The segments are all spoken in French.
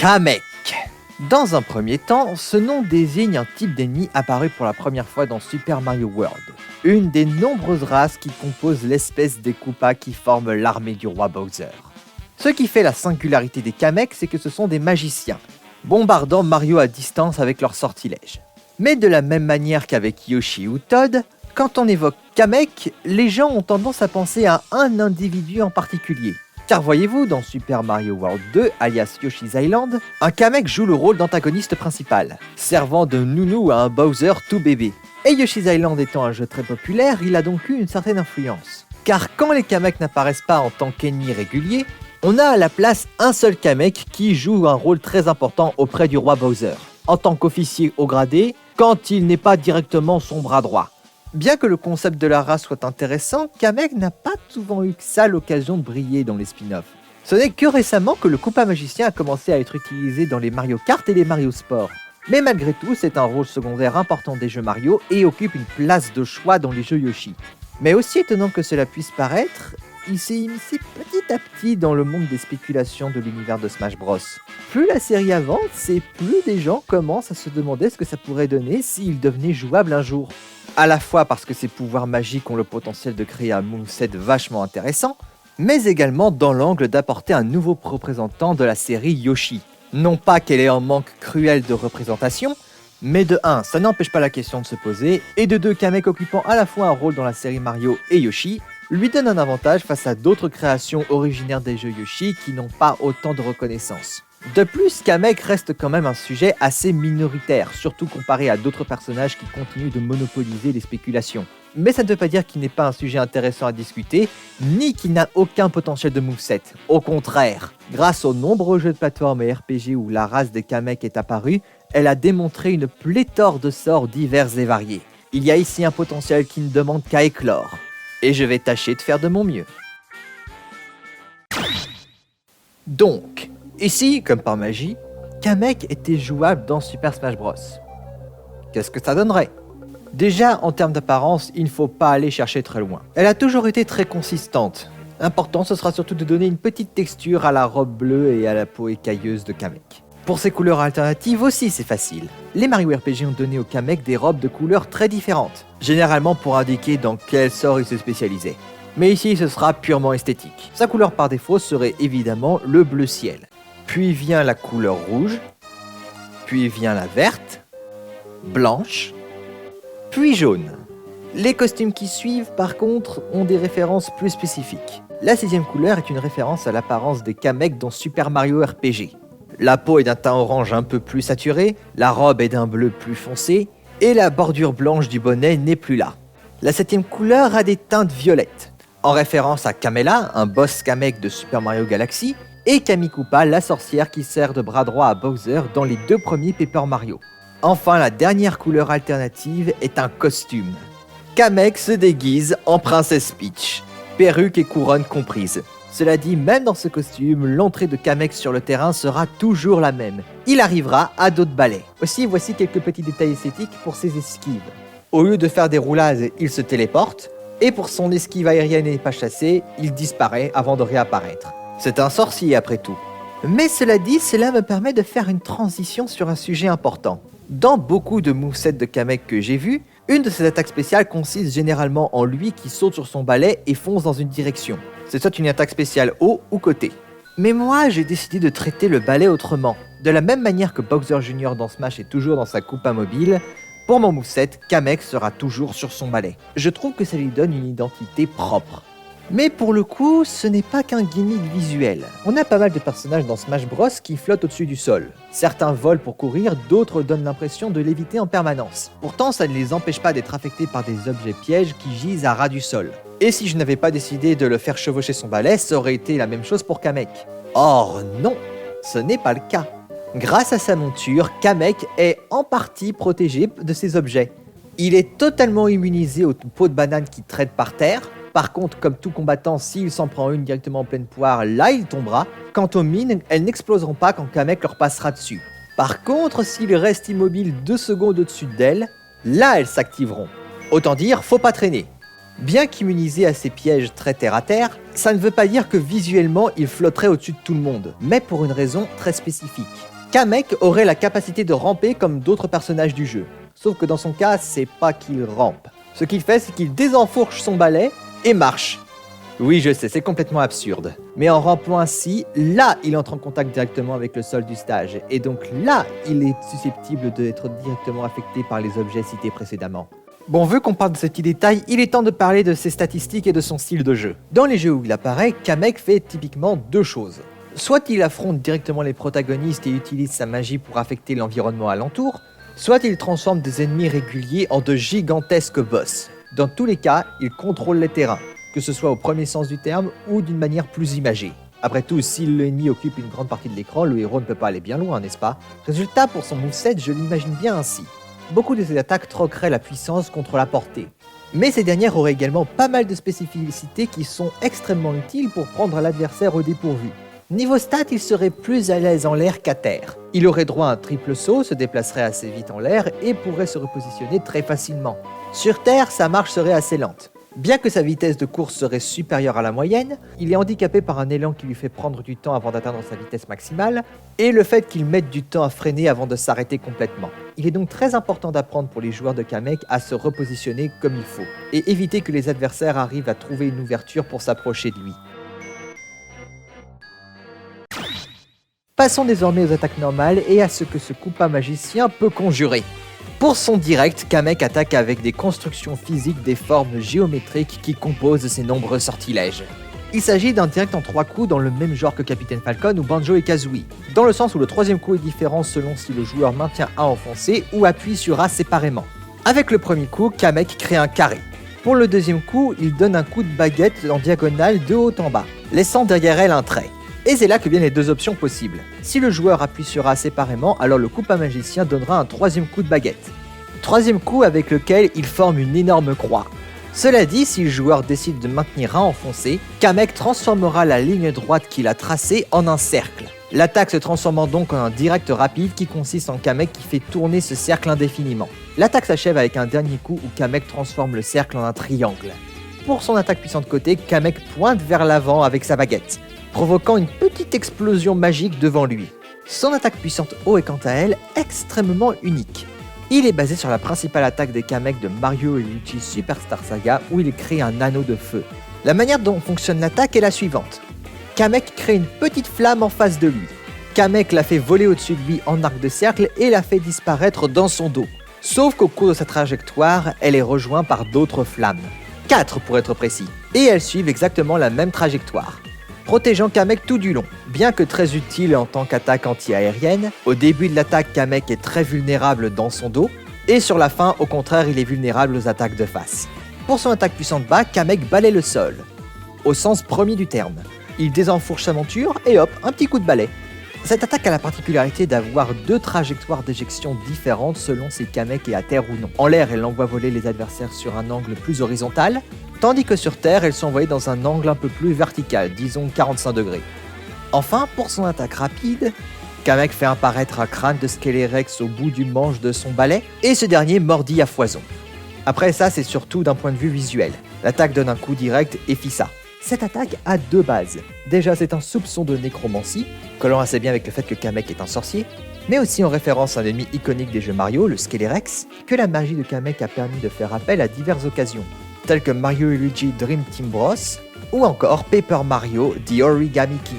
Kamek. Dans un premier temps, ce nom désigne un type d'ennemi apparu pour la première fois dans Super Mario World, une des nombreuses races qui composent l'espèce des Koopas qui forment l'armée du roi Bowser. Ce qui fait la singularité des Kamek, c'est que ce sont des magiciens, bombardant Mario à distance avec leurs sortilèges. Mais de la même manière qu'avec Yoshi ou Toad, quand on évoque Kamek, les gens ont tendance à penser à un individu en particulier. Car voyez-vous, dans Super Mario World 2, alias Yoshi's Island, un Kamek joue le rôle d'antagoniste principal, servant de nounou à un Bowser tout bébé. Et Yoshi's Island étant un jeu très populaire, il a donc eu une certaine influence. Car quand les Kamek n'apparaissent pas en tant qu'ennemis réguliers, on a à la place un seul Kamek qui joue un rôle très important auprès du roi Bowser, en tant qu'officier haut gradé, quand il n'est pas directement son bras droit. Bien que le concept de la race soit intéressant, Kamek n'a pas souvent eu que ça l'occasion de briller dans les spin-offs. Ce n'est que récemment que le Koopa magicien a commencé à être utilisé dans les Mario Kart et les Mario Sport. Mais malgré tout, c'est un rôle secondaire important des jeux Mario et occupe une place de choix dans les jeux Yoshi. Mais aussi étonnant que cela puisse paraître, il s'est immiscé petit à petit dans le monde des spéculations de l'univers de Smash Bros. Plus la série avance et plus des gens commencent à se demander ce que ça pourrait donner s'il devenait jouable un jour. À la fois parce que ses pouvoirs magiques ont le potentiel de créer un moveset vachement intéressant, mais également dans l'angle d'apporter un nouveau représentant de la série Yoshi. Non pas qu'elle ait un manque cruel de représentation, mais de 1, ça n'empêche pas la question de se poser, et de 2, Kamek occupant à la fois un rôle dans la série Mario et Yoshi, lui donne un avantage face à d'autres créations originaires des jeux Yoshi qui n'ont pas autant de reconnaissance. De plus, Kamek reste quand même un sujet assez minoritaire, surtout comparé à d'autres personnages qui continuent de monopoliser les spéculations. Mais ça ne veut pas dire qu'il n'est pas un sujet intéressant à discuter, ni qu'il n'a aucun potentiel de moveset. Au contraire, grâce aux nombreux jeux de plateforme et RPG où la race des Kamek est apparue, elle a démontré une pléthore de sorts divers et variés. Il y a ici un potentiel qui ne demande qu'à éclore. Et je vais tâcher de faire de mon mieux. Donc, ici, comme par magie, Kamek était jouable dans Super Smash Bros. Qu'est-ce que ça donnerait ? Déjà, en termes d'apparence, il ne faut pas aller chercher très loin. Elle a toujours été très consistante. Important, ce sera surtout de donner une petite texture à la robe bleue et à la peau écailleuse de Kamek. Pour ses couleurs alternatives aussi, c'est facile. Les Mario RPG ont donné au Kamek des robes de couleurs très différentes, généralement pour indiquer dans quel sort il se spécialisait. Mais ici, ce sera purement esthétique. Sa couleur par défaut serait évidemment le bleu ciel. Puis vient la couleur rouge, puis vient la verte, blanche, puis jaune. Les costumes qui suivent, par contre, ont des références plus spécifiques. La 6ème couleur est une référence à l'apparence des Kamek dans Super Mario RPG. La peau est d'un teint orange un peu plus saturé, la robe est d'un bleu plus foncé, et la bordure blanche du bonnet n'est plus là. La 7ème couleur a des teintes violettes, en référence à Kamela, un boss Kamek de Super Mario Galaxy, et Kamikoopa, la sorcière qui sert de bras droit à Bowser dans les 2 premiers Paper Mario. Enfin, la dernière couleur alternative est un costume. Kamek se déguise en Princesse Peach, perruque et couronne comprises. Cela dit, même dans ce costume, l'entrée de Kamek sur le terrain sera toujours la même. Il arrivera à dos de balai. Aussi, voici quelques petits détails esthétiques pour ses esquives. Au lieu de faire des roulades, il se téléporte, et pour son esquive aérienne et pas chassée, il disparaît avant de réapparaître. C'est un sorcier après tout. Mais cela dit, cela me permet de faire une transition sur un sujet important. Dans beaucoup de movesets de Kamek que j'ai vus, une de ses attaques spéciales consiste généralement en lui qui saute sur son balai et fonce dans une direction. C'est soit une attaque spéciale haut ou côté. Mais moi, j'ai décidé de traiter le balai autrement. De la même manière que Bowser Jr. dans Smash est toujours dans sa Koopa mobile, pour mon moveset, Kamek sera toujours sur son balai. Je trouve que ça lui donne une identité propre. Mais pour le coup, ce n'est pas qu'un gimmick visuel. On a pas mal de personnages dans Smash Bros qui flottent au-dessus du sol. Certains volent pour courir, d'autres donnent l'impression de léviter en permanence. Pourtant, ça ne les empêche pas d'être affectés par des objets pièges qui gisent à ras du sol. Et si je n'avais pas décidé de le faire chevaucher son balai, ça aurait été la même chose pour Kamek. Or non, ce n'est pas le cas. Grâce à sa monture, Kamek est en partie protégé de ces objets. Il est totalement immunisé aux peaux de banane qui traînent par terre. Par contre, comme tout combattant, s'il s'en prend une directement en pleine poire, là il tombera. Quant aux mines, elles n'exploseront pas quand Kamek leur passera dessus. Par contre, s'il reste immobile 2 secondes au-dessus d'elles, là elles s'activeront. Autant dire, faut pas traîner. Bien qu'immunisé à ces pièges très terre-à-terre, ça ne veut pas dire que visuellement il flotterait au-dessus de tout le monde, mais pour une raison très spécifique. Kamek aurait la capacité de ramper comme d'autres personnages du jeu. Sauf que dans son cas, c'est pas qu'il rampe. Ce qu'il fait, c'est qu'il désenfourche son balai et marche. Oui, je sais, c'est complètement absurde. Mais en rampant ainsi, là, il entre en contact directement avec le sol du stage. Et donc là, il est susceptible d'être directement affecté par les objets cités précédemment. Bon, vu qu'on parle de ce petit détail, il est temps de parler de ses statistiques et de son style de jeu. Dans les jeux où il apparaît, Kamek fait typiquement deux choses. Soit il affronte directement les protagonistes et utilise sa magie pour affecter l'environnement alentour, soit il transforme des ennemis réguliers en de gigantesques boss. Dans tous les cas, il contrôle les terrains, que ce soit au premier sens du terme ou d'une manière plus imagée. Après tout, si l'ennemi occupe une grande partie de l'écran, le héros ne peut pas aller bien loin, n'est-ce pas? Résultat, pour son moveset, je l'imagine bien ainsi. Beaucoup de ses attaques troqueraient la puissance contre la portée. Mais ces dernières auraient également pas mal de spécificités qui sont extrêmement utiles pour prendre l'adversaire au dépourvu. Niveau stats, il serait plus à l'aise en l'air qu'à terre. Il aurait droit à un triple saut, se déplacerait assez vite en l'air et pourrait se repositionner très facilement. Sur terre, sa marche serait assez lente. Bien que sa vitesse de course serait supérieure à la moyenne, il est handicapé par un élan qui lui fait prendre du temps avant d'atteindre sa vitesse maximale, et le fait qu'il mette du temps à freiner avant de s'arrêter complètement. Il est donc très important d'apprendre pour les joueurs de Kamek à se repositionner comme il faut, et éviter que les adversaires arrivent à trouver une ouverture pour s'approcher de lui. Passons désormais aux attaques normales et à ce que ce Koopa magicien peut conjurer. Pour son direct, Kamek attaque avec des constructions physiques des formes géométriques qui composent ses nombreux sortilèges. Il s'agit d'un direct en 3 coups dans le même genre que Captain Falcon ou Banjo et Kazooie, dans le sens où le troisième coup est différent selon si le joueur maintient A enfoncé ou appuie sur A séparément. Avec le premier coup, Kamek crée un carré. Pour le deuxième coup, il donne un coup de baguette en diagonale de haut en bas, laissant derrière elle un trait. Et c'est là que viennent les deux options possibles. Si le joueur appuie sur A séparément, alors le Koopa magicien donnera un troisième coup de baguette. Troisième coup avec lequel il forme une énorme croix. Cela dit, si le joueur décide de maintenir A enfoncé, Kamek transformera la ligne droite qu'il a tracée en un cercle. L'attaque se transformant donc en un direct rapide qui consiste en Kamek qui fait tourner ce cercle indéfiniment. L'attaque s'achève avec un dernier coup où Kamek transforme le cercle en un triangle. Pour son attaque puissante côté, Kamek pointe vers l'avant avec sa baguette, provoquant une petite explosion magique devant lui. Son attaque puissante haut est quant à elle extrêmement unique. Il est basé sur la principale attaque des Kamek de Mario et Luigi Superstar Saga où il crée un anneau de feu. La manière dont fonctionne l'attaque est la suivante. Kamek crée une petite flamme en face de lui. Kamek la fait voler au-dessus de lui en arc de cercle et la fait disparaître dans son dos. Sauf qu'au cours de sa trajectoire, elle est rejointe par d'autres flammes. 4 pour être précis. Et elles suivent exactement la même trajectoire, protégeant Kamek tout du long. Bien que très utile en tant qu'attaque anti-aérienne, au début de l'attaque, Kamek est très vulnérable dans son dos, et sur la fin, au contraire, il est vulnérable aux attaques de face. Pour son attaque puissante bas, Kamek balaie le sol, au sens premier du terme. Il désenfourche sa monture, et hop, un petit coup de balai. Cette attaque a la particularité d'avoir 2 trajectoires d'éjection différentes selon si Kamek est à terre ou non. En l'air, elle envoie voler les adversaires sur un angle plus horizontal, tandis que sur terre, elles sont envoyées dans un angle un peu plus vertical, disons 45 degrés. Enfin, pour son attaque rapide, Kamek fait apparaître un crâne de Skelerex au bout du manche de son balai, et ce dernier mordit à foison. Après ça, c'est surtout d'un point de vue visuel. L'attaque donne un coup direct et fissa. Cette attaque a 2 bases. Déjà, c'est un soupçon de nécromancie, collant assez bien avec le fait que Kamek est un sorcier, mais aussi en référence à un ennemi iconique des jeux Mario, le Skelerex, que la magie de Kamek a permis de faire appel à diverses occasions, telles que Mario et Luigi Dream Team Bros, ou encore Paper Mario The Origami King.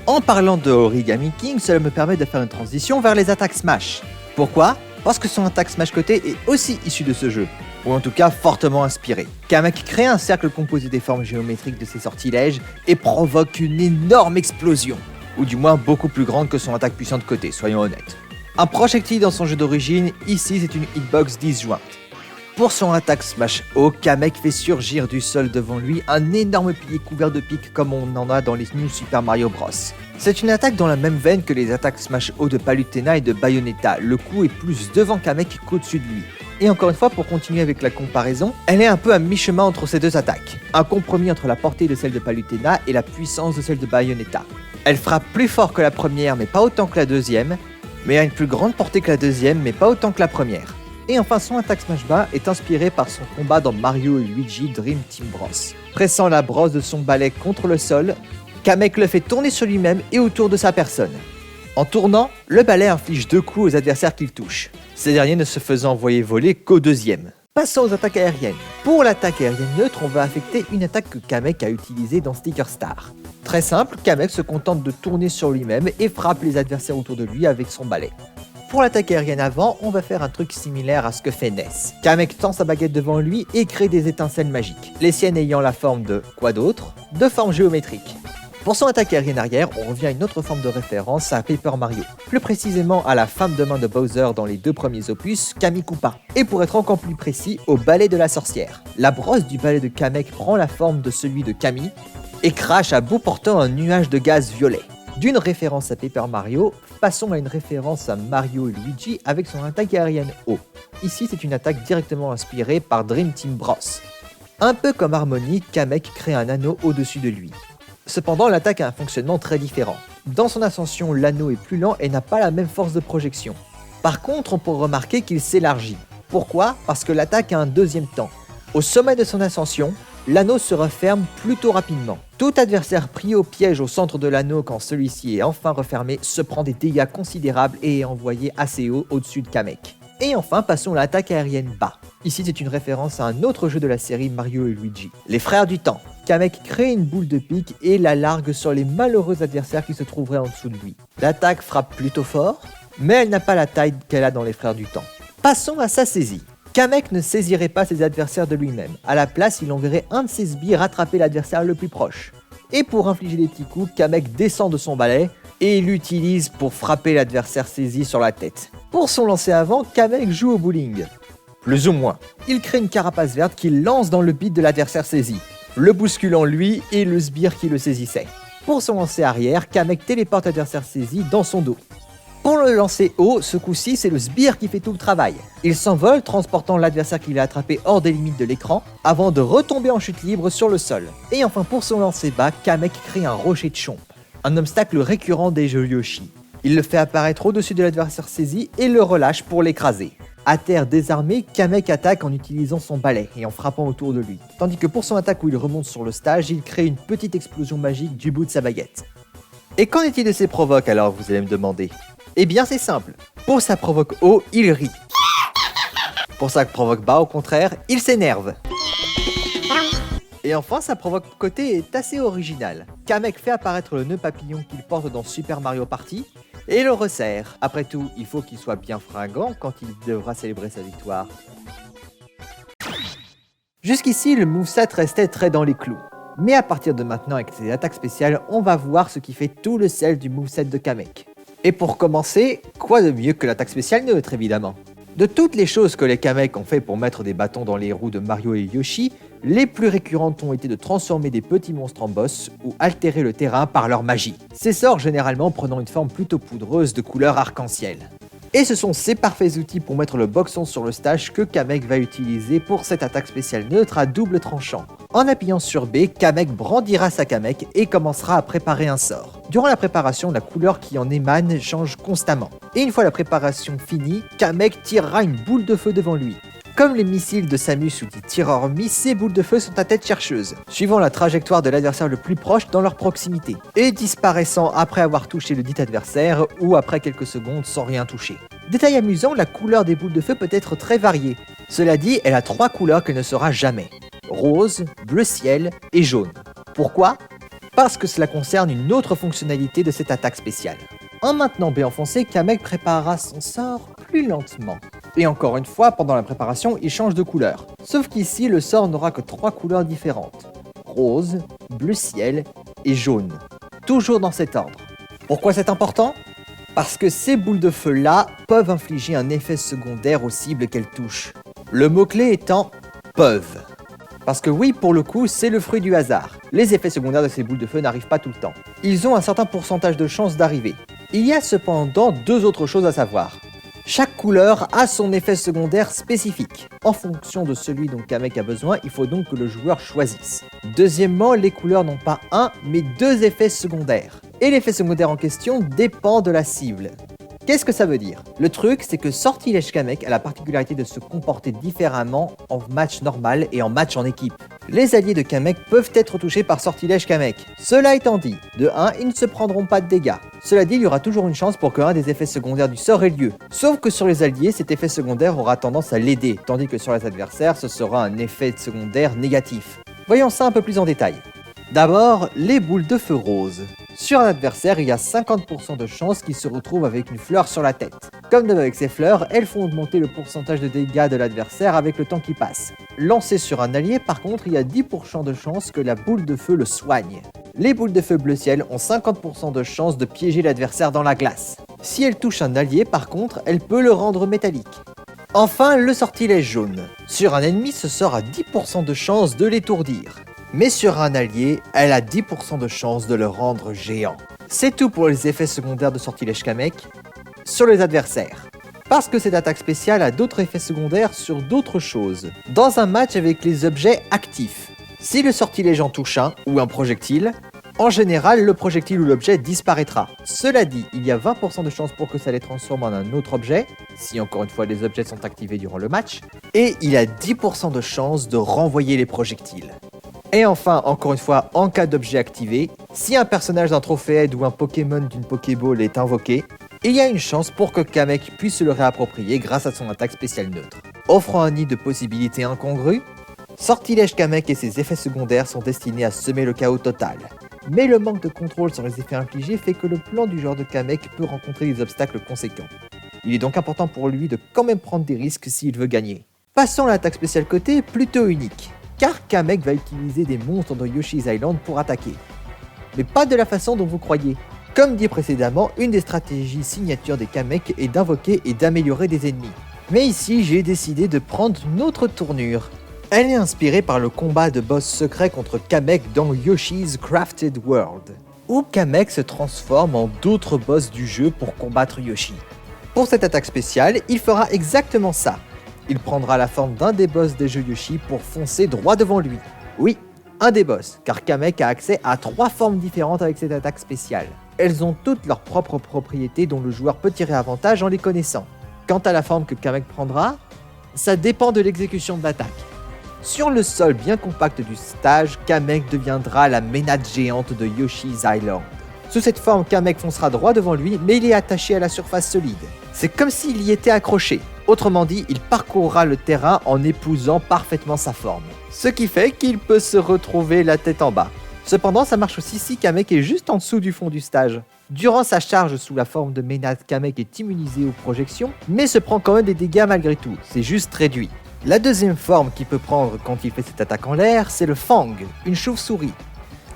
En parlant de Origami King, cela me permet de faire une transition vers les attaques Smash. Pourquoi ? Parce que son attaque Smash côté est aussi issue de ce jeu, ou en tout cas fortement inspiré. Kamek crée un cercle composé des formes géométriques de ses sortilèges et provoque une énorme explosion, ou du moins beaucoup plus grande que son attaque puissante côté, soyons honnêtes. Un projectile dans son jeu d'origine, ici c'est une hitbox disjointe. Pour son attaque Smash haut, Kamek fait surgir du sol devant lui un énorme pilier couvert de pics comme on en a dans les New Super Mario Bros. C'est une attaque dans la même veine que les attaques Smash haut de Palutena et de Bayonetta, le coup est plus devant Kamek qu'au-dessus de lui. Et encore une fois, pour continuer avec la comparaison, elle est un peu à mi-chemin entre ces deux attaques. Un compromis entre la portée de celle de Palutena et la puissance de celle de Bayonetta. Elle frappe plus fort que la première mais pas autant que la deuxième, mais a une plus grande portée que la deuxième mais pas autant que la première. Et enfin, son attaque Smash bas est inspiré par son combat dans Mario et Luigi Dream Team Bros. Pressant la brosse de son balai contre le sol, Kamek le fait tourner sur lui-même et autour de sa personne. En tournant, le balai inflige 2 coups aux adversaires qu'il touche, ces derniers ne se faisant envoyer voler qu'au deuxième. Passons aux attaques aériennes. Pour l'attaque aérienne neutre, on va affecter une attaque que Kamek a utilisée dans Sticker Star. Très simple, Kamek se contente de tourner sur lui-même et frappe les adversaires autour de lui avec son balai. Pour l'attaque aérienne avant, on va faire un truc similaire à ce que fait Ness. Kamek tend sa baguette devant lui et crée des étincelles magiques, les siennes ayant la forme de quoi d'autre ? De forme géométrique. Pour son attaque aérienne arrière, on revient à une autre forme de référence à Paper Mario, plus précisément à la femme de main de Bowser dans les 2 premiers opus, Kami Koopa, et pour être encore plus précis, au balai de la sorcière. La brosse du balai de Kamek prend la forme de celui de Kami et crache à bout portant un nuage de gaz violet. D'une référence à Paper Mario, passons à une référence à Mario et Luigi avec son attaque aérienne haut. Ici, c'est une attaque directement inspirée par Dream Team Bros. Un peu comme Harmony, Kamek crée un anneau au-dessus de lui. Cependant, l'attaque a un fonctionnement très différent. Dans son ascension, l'anneau est plus lent et n'a pas la même force de projection. Par contre, on peut remarquer qu'il s'élargit. Pourquoi ? Parce que l'attaque a un deuxième temps. Au sommet de son ascension, l'anneau se referme plutôt rapidement. Tout adversaire pris au piège au centre de l'anneau quand celui-ci est enfin refermé se prend des dégâts considérables et est envoyé assez haut au-dessus de Kamek. Et enfin, passons à l'attaque aérienne bas. Ici, c'est une référence à un autre jeu de la série Mario et Luigi, les Frères du Temps. Kamek crée une boule de pique et la largue sur les malheureux adversaires qui se trouveraient en dessous de lui. L'attaque frappe plutôt fort, mais elle n'a pas la taille qu'elle a dans les Frères du Temps. Passons à sa saisie. Kamek ne saisirait pas ses adversaires de lui-même. À la place, il enverrait un de ses sbires attraper l'adversaire le plus proche. Et pour infliger des petits coups, Kamek descend de son balai et l'utilise pour frapper l'adversaire saisi sur la tête. Pour son lancer avant, Kamek joue au bowling. Plus ou moins. Il crée une carapace verte qu'il lance dans le bide de l'adversaire saisi, le bousculant lui et le sbire qui le saisissait. Pour son lancer arrière, Kamek téléporte l'adversaire saisi dans son dos. Pour le lancer haut, ce coup-ci, c'est le sbire qui fait tout le travail. Il s'envole, transportant l'adversaire qu'il a attrapé hors des limites de l'écran, avant de retomber en chute libre sur le sol. Et enfin, pour son lancer bas, Kamek crée un rocher de chomp, un obstacle récurrent des jeux Yoshi. Il le fait apparaître au-dessus de l'adversaire saisi et le relâche pour l'écraser. À terre désarmé, Kamek attaque en utilisant son balai et en frappant autour de lui. Tandis que pour son attaque où il remonte sur le stage, il crée une petite explosion magique du bout de sa baguette. Et qu'en est-il de ses provoques alors, vous allez me demander ? Eh bien c'est simple, pour sa provoque haut, il rit. Pour sa provoque bas, au contraire, il s'énerve. Et enfin, sa provoque côté est assez originale. Kamek fait apparaître le nœud papillon qu'il porte dans Super Mario Party et le resserre. Après tout, il faut qu'il soit bien fringant quand il devra célébrer sa victoire. Jusqu'ici, le moveset restait très dans les clous. Mais à partir de maintenant, avec ses attaques spéciales, on va voir ce qui fait tout le sel du moveset de Kamek. Et pour commencer, quoi de mieux que l'attaque spéciale neutre évidemment ? De toutes les choses que les Kamek ont fait pour mettre des bâtons dans les roues de Mario et Yoshi, les plus récurrentes ont été de transformer des petits monstres en boss ou altérer le terrain par leur magie. Ces sorts généralement prenant une forme plutôt poudreuse de couleur arc-en-ciel. Et ce sont ces parfaits outils pour mettre le boxon sur le stage que Kamek va utiliser pour cette attaque spéciale neutre à double tranchant. En appuyant sur B, Kamek brandira sa Kamek et commencera à préparer un sort. Durant la préparation, la couleur qui en émane change constamment. Et une fois la préparation finie, Kamek tirera une boule de feu devant lui. Comme les missiles de Samus ou des tireurs ennemis, ces boules de feu sont à tête chercheuse, suivant la trajectoire de l'adversaire le plus proche dans leur proximité, et disparaissant après avoir touché le dit adversaire ou après quelques secondes sans rien toucher. Détail amusant, la couleur des boules de feu peut être très variée. Cela dit, elle a 3 couleurs qu'elle ne sera jamais. Rose, bleu ciel et jaune. Pourquoi ? Parce que cela concerne une autre fonctionnalité de cette attaque spéciale. En maintenant B enfoncé, Kamek préparera son sort plus lentement. Et encore une fois, pendant la préparation, il change de couleur. Sauf qu'ici, le sort n'aura que 3 couleurs différentes. Rose, bleu ciel et jaune. Toujours dans cet ordre. Pourquoi c'est important ? Parce que ces boules de feu-là peuvent infliger un effet secondaire aux cibles qu'elles touchent. Le mot-clé étant « peuvent ». Parce que oui, pour le coup, c'est le fruit du hasard. Les effets secondaires de ces boules de feu n'arrivent pas tout le temps. Ils ont un certain pourcentage de chances d'arriver. Il y a cependant 2 autres choses à savoir. Chaque couleur a son effet secondaire spécifique. En fonction de celui dont Kamek a besoin, il faut donc que le joueur choisisse. Deuxièmement, les couleurs n'ont pas un, mais 2 effets secondaires. Et l'effet secondaire en question dépend de la cible. Qu'est-ce que ça veut dire? Le truc, c'est que Sortilège Kamek a la particularité de se comporter différemment en match normal et en match en équipe. Les alliés de Kamek peuvent être touchés par Sortilège Kamek. Cela étant dit, de 1, ils ne se prendront pas de dégâts. Cela dit, il y aura toujours une chance pour qu'un des effets secondaires du sort ait lieu. Sauf que sur les alliés, cet effet secondaire aura tendance à l'aider, tandis que sur les adversaires, ce sera un effet secondaire négatif. Voyons ça un peu plus en détail. D'abord, les boules de feu rose. Sur un adversaire, il y a 50% de chances qu'il se retrouve avec une fleur sur la tête. Comme d'hab avec ces fleurs, elles font augmenter le pourcentage de dégâts de l'adversaire avec le temps qui passe. Lancé sur un allié, par contre, il y a 10% de chances que la boule de feu le soigne. Les boules de feu bleu ciel ont 50% de chances de piéger l'adversaire dans la glace. Si elle touche un allié, par contre, elle peut le rendre métallique. Enfin, le sortilège jaune. Sur un ennemi, ce sort a 10% de chances de l'étourdir. Mais sur un allié, elle a 10% de chance de le rendre géant. C'est tout pour les effets secondaires de Sortilège Kamek sur les adversaires. Parce que cette attaque spéciale a d'autres effets secondaires sur d'autres choses. Dans un match avec les objets actifs, si le sortilège en touche un ou un projectile, en général le projectile ou l'objet disparaîtra. Cela dit, il y a 20% de chances pour que ça les transforme en un autre objet, si encore une fois les objets sont activés durant le match, et il y a 10% de chances de renvoyer les projectiles. Et enfin, encore une fois, en cas d'objet activé, si un personnage d'un Trophéaide ou un Pokémon d'une Pokéball est invoqué, il y a une chance pour que Kamek puisse se le réapproprier grâce à son attaque spéciale neutre. Offrant un nid de possibilités incongrues, Sortilège Kamek et ses effets secondaires sont destinés à semer le chaos total. Mais le manque de contrôle sur les effets infligés fait que le plan du joueur de Kamek peut rencontrer des obstacles conséquents. Il est donc important pour lui de quand même prendre des risques s'il veut gagner. Passons à l'attaque spéciale côté, plutôt unique. Car Kamek va utiliser des monstres dans Yoshi's Island pour attaquer. Mais pas de la façon dont vous croyez. Comme dit précédemment, une des stratégies signatures des Kamek est d'invoquer et d'améliorer des ennemis. Mais ici, j'ai décidé de prendre une autre tournure. Elle est inspirée par le combat de boss secret contre Kamek dans Yoshi's Crafted World, où Kamek se transforme en d'autres boss du jeu pour combattre Yoshi. Pour cette attaque spéciale, il fera exactement ça. Il prendra la forme d'un des boss des jeux Yoshi pour foncer droit devant lui. Oui, un des boss, car Kamek a accès à 3 formes différentes avec cette attaque spéciale. Elles ont toutes leurs propres propriétés dont le joueur peut tirer avantage en les connaissant. Quant à la forme que Kamek prendra, ça dépend de l'exécution de l'attaque. Sur le sol bien compact du stage, Kamek deviendra la ménade géante de Yoshi's Island. Sous cette forme, Kamek foncera droit devant lui, mais il est attaché à la surface solide. C'est comme s'il y était accroché. Autrement dit, il parcourra le terrain en épousant parfaitement sa forme. Ce qui fait qu'il peut se retrouver la tête en bas. Cependant, ça marche aussi si Kamek est juste en dessous du fond du stage. Durant sa charge sous la forme de ménade, Kamek est immunisé aux projections, mais se prend quand même des dégâts malgré tout, c'est juste réduit. La deuxième forme qu'il peut prendre quand il fait cette attaque en l'air, c'est le Fang, une chauve-souris.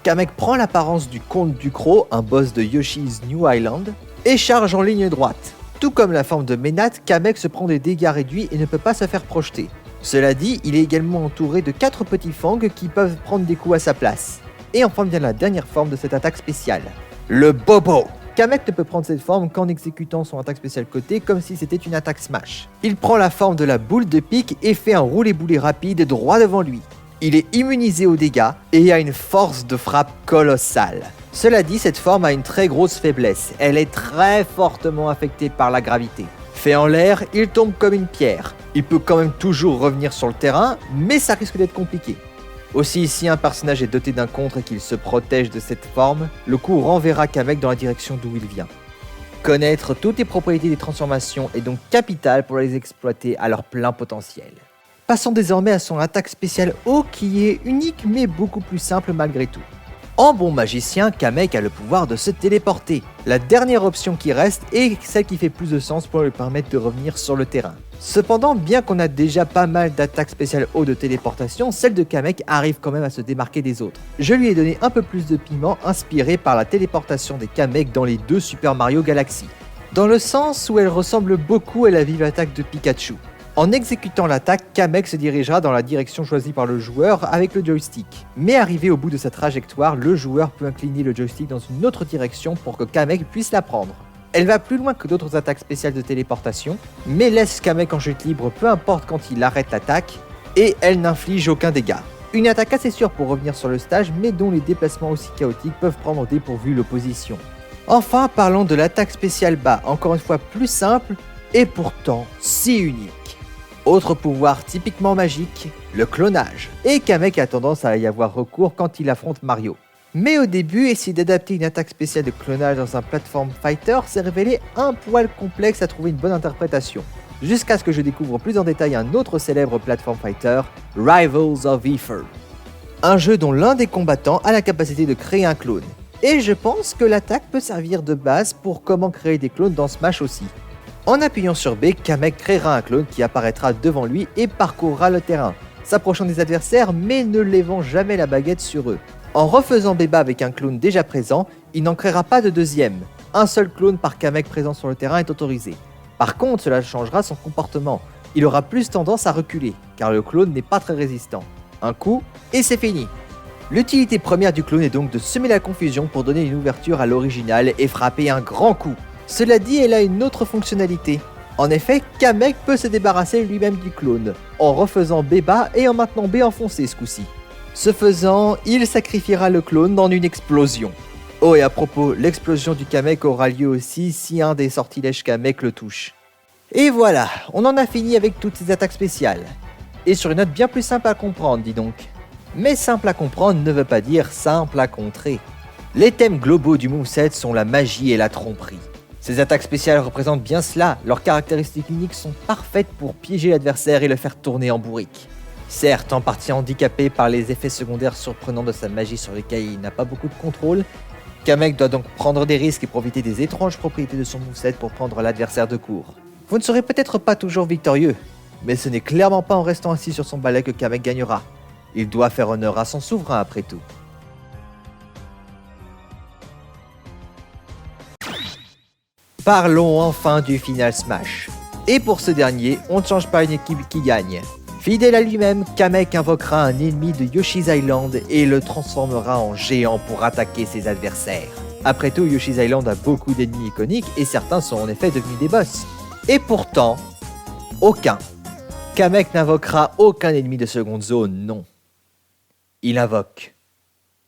Kamek prend l'apparence du Comte Ducrot, un boss de Yoshi's New Island, et charge en ligne droite. Tout comme la forme de Ménat, Kamek se prend des dégâts réduits et ne peut pas se faire projeter. Cela dit, il est également entouré de 4 petits fangs qui peuvent prendre des coups à sa place. Et enfin vient la dernière forme de cette attaque spéciale, le Bobo. Kamek ne peut prendre cette forme qu'en exécutant son attaque spéciale côté comme si c'était une attaque smash. Il prend la forme de la boule de pique et fait un roulé-boulé rapide droit devant lui. Il est immunisé aux dégâts et a une force de frappe colossale. Cela dit, cette forme a une très grosse faiblesse, elle est très fortement affectée par la gravité. Fait en l'air, il tombe comme une pierre. Il peut quand même toujours revenir sur le terrain, mais ça risque d'être compliqué. Aussi, si un personnage est doté d'un contre et qu'il se protège de cette forme, le coup renverra Kamek dans la direction d'où il vient. Connaître toutes les propriétés des transformations est donc capital pour les exploiter à leur plein potentiel. Passons désormais à son attaque spéciale haut qui est unique mais beaucoup plus simple malgré tout. En bon magicien, Kamek a le pouvoir de se téléporter. La dernière option qui reste est celle qui fait plus de sens pour lui permettre de revenir sur le terrain. Cependant, bien qu'on a déjà pas mal d'attaques spéciales haut de téléportation, celle de Kamek arrive quand même à se démarquer des autres. Je lui ai donné un peu plus de piment inspiré par la téléportation des Kamek dans les 2 Super Mario Galaxy. Dans le sens où elle ressemble beaucoup à la vive attaque de Pikachu. En exécutant l'attaque, Kamek se dirigera dans la direction choisie par le joueur avec le joystick. Mais arrivé au bout de sa trajectoire, le joueur peut incliner le joystick dans une autre direction pour que Kamek puisse la prendre. Elle va plus loin que d'autres attaques spéciales de téléportation, mais laisse Kamek en chute libre peu importe quand il arrête l'attaque, et elle n'inflige aucun dégât. Une attaque assez sûre pour revenir sur le stage, mais dont les déplacements aussi chaotiques peuvent prendre au dépourvu l'opposition. Enfin, parlons de l'attaque spéciale bas, encore une fois plus simple et pourtant si unique. Autre pouvoir typiquement magique, le clonage. Et Kamek a tendance à y avoir recours quand il affronte Mario. Mais au début, essayer d'adapter une attaque spéciale de clonage dans un platform fighter s'est révélé un poil complexe à trouver une bonne interprétation. Jusqu'à ce que je découvre plus en détail un autre célèbre platform fighter, Rivals of Aether. Un jeu dont l'un des combattants a la capacité de créer un clone. Et je pense que l'attaque peut servir de base pour comment créer des clones dans Smash aussi. En appuyant sur B, Kamek créera un clone qui apparaîtra devant lui et parcourra le terrain, s'approchant des adversaires mais ne levant jamais la baguette sur eux. En refaisant Beba avec un clone déjà présent, il n'en créera pas de deuxième. Un seul clone par Kamek présent sur le terrain est autorisé. Par contre, cela changera son comportement. Il aura plus tendance à reculer, car le clone n'est pas très résistant. Un coup, et c'est fini. L'utilité première du clone est donc de semer la confusion pour donner une ouverture à l'original et frapper un grand coup. Cela dit, elle a une autre fonctionnalité. En effet, Kamek peut se débarrasser lui-même du clone, en refaisant B bas et en maintenant B enfoncé ce coup-ci. Ce faisant, il sacrifiera le clone dans une explosion. Oh et à propos, l'explosion du Kamek aura lieu aussi si un des sortilèges Kamek le touche. Et voilà, on en a fini avec toutes ces attaques spéciales. Et sur une note bien plus simple à comprendre, dis donc. Mais simple à comprendre ne veut pas dire simple à contrer. Les thèmes globaux du moveset sont la magie et la tromperie. Ces attaques spéciales représentent bien cela, leurs caractéristiques uniques sont parfaites pour piéger l'adversaire et le faire tourner en bourrique. Certes, en partie handicapé par les effets secondaires surprenants de sa magie sur lesquels il n'a pas beaucoup de contrôle, Kamek doit donc prendre des risques et profiter des étranges propriétés de son moveset pour prendre l'adversaire de court. Vous ne serez peut-être pas toujours victorieux, mais ce n'est clairement pas en restant assis sur son balai que Kamek gagnera. Il doit faire honneur à son souverain après tout. Parlons enfin du Final Smash. Et pour ce dernier, on ne change pas une équipe qui gagne. Fidèle à lui-même, Kamek invoquera un ennemi de Yoshi's Island et le transformera en géant pour attaquer ses adversaires. Après tout, Yoshi's Island a beaucoup d'ennemis iconiques et certains sont en effet devenus des boss. Et pourtant, aucun. Kamek n'invoquera aucun ennemi de seconde zone, non. Il invoque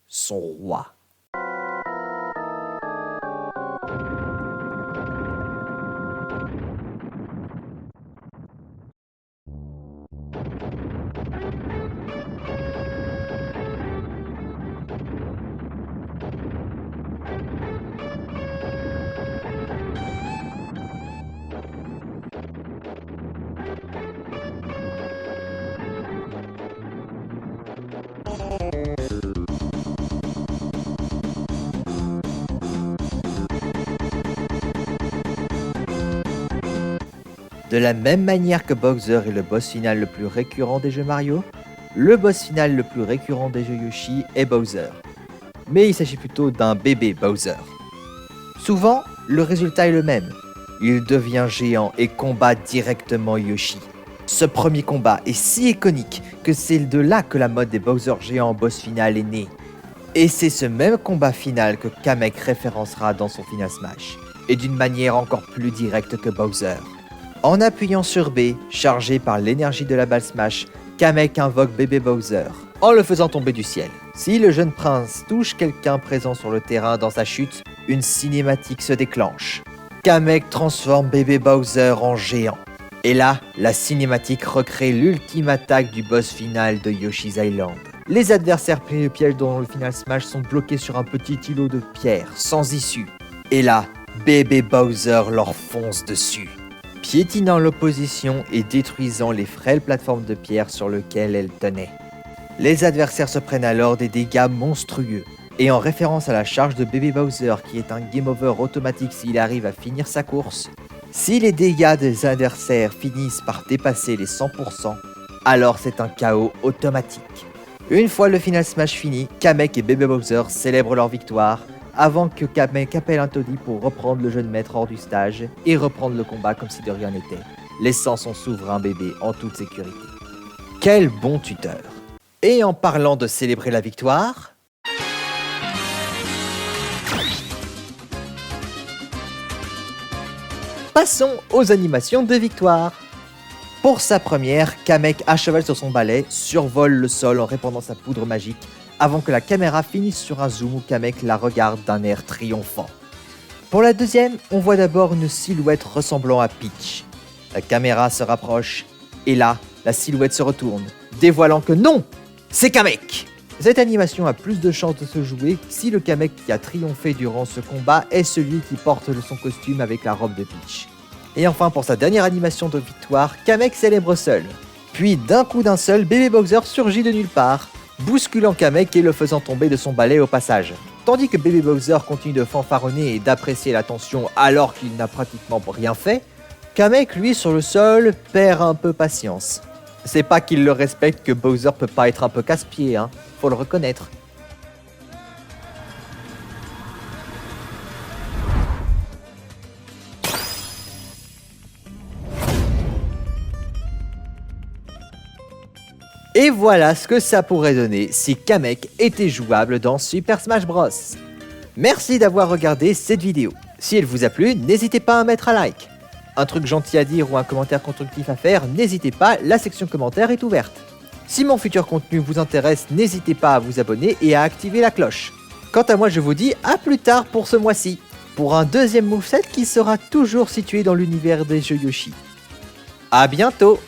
son roi. De la même manière que Bowser est le boss final le plus récurrent des jeux Mario, le boss final le plus récurrent des jeux Yoshi est Bowser. Mais il s'agit plutôt d'un bébé Bowser. Souvent, le résultat est le même. Il devient géant et combat directement Yoshi. Ce premier combat est si iconique que c'est de là que la mode des Bowser géants en boss final est née. Et c'est ce même combat final que Kamek référencera dans son Final Smash, et d'une manière encore plus directe que Bowser. En appuyant sur B, chargé par l'énergie de la balle Smash, Kamek invoque bébé Bowser, en le faisant tomber du ciel. Si le jeune prince touche quelqu'un présent sur le terrain dans sa chute, une cinématique se déclenche. Kamek transforme bébé Bowser en géant. Et là, la cinématique recrée l'ultime attaque du boss final de Yoshi's Island. Les adversaires pris de piège dans le Final Smash sont bloqués sur un petit îlot de pierre, sans issue. Et là, bébé Bowser leur fonce dessus, piétinant l'opposition et détruisant les frêles plateformes de pierre sur lesquelles elle tenait. Les adversaires se prennent alors des dégâts monstrueux, et en référence à la charge de bébé Bowser qui est un game over automatique s'il arrive à finir sa course, si les dégâts des adversaires finissent par dépasser les 100%, alors c'est un KO automatique. Une fois le Final Smash fini, Kamek et bébé Bowser célèbrent leur victoire, avant que Kamek appelle un taudis pour reprendre le jeune maître hors du stage et reprendre le combat comme si de rien n'était, laissant son souverain bébé en toute sécurité. Quel bon tuteur! Et en parlant de célébrer la victoire, passons aux animations de victoire. Pour sa première, Kamek, à cheval sur son balai, survole le sol en répandant sa poudre magique avant que la caméra finisse sur un zoom où Kamek la regarde d'un air triomphant. Pour la deuxième, on voit d'abord une silhouette ressemblant à Peach. La caméra se rapproche, et là, la silhouette se retourne, dévoilant que non, c'est Kamek. Cette animation a plus de chances de se jouer si le Kamek qui a triomphé durant ce combat est celui qui porte son costume avec la robe de Peach. Et enfin, pour sa dernière animation de victoire, Kamek célèbre seul. Puis d'un coup d'un seul, Bébé Bowser surgit de nulle part, bousculant Kamek et le faisant tomber de son balai au passage. Tandis que Bébé Bowser continue de fanfaronner et d'apprécier l'attention alors qu'il n'a pratiquement rien fait, Kamek, lui, sur le sol, perd un peu patience. C'est pas qu'il le respecte que Bowser peut pas être un peu casse-pied, hein, faut le reconnaître. Et voilà ce que ça pourrait donner si Kamek était jouable dans Super Smash Bros. Merci d'avoir regardé cette vidéo. Si elle vous a plu, n'hésitez pas à mettre un like. Un truc gentil à dire ou un commentaire constructif à faire, n'hésitez pas, la section commentaires est ouverte. Si mon futur contenu vous intéresse, n'hésitez pas à vous abonner et à activer la cloche. Quant à moi, je vous dis à plus tard pour ce mois-ci, pour un deuxième moveset qui sera toujours situé dans l'univers des jeux Yoshi. A bientôt!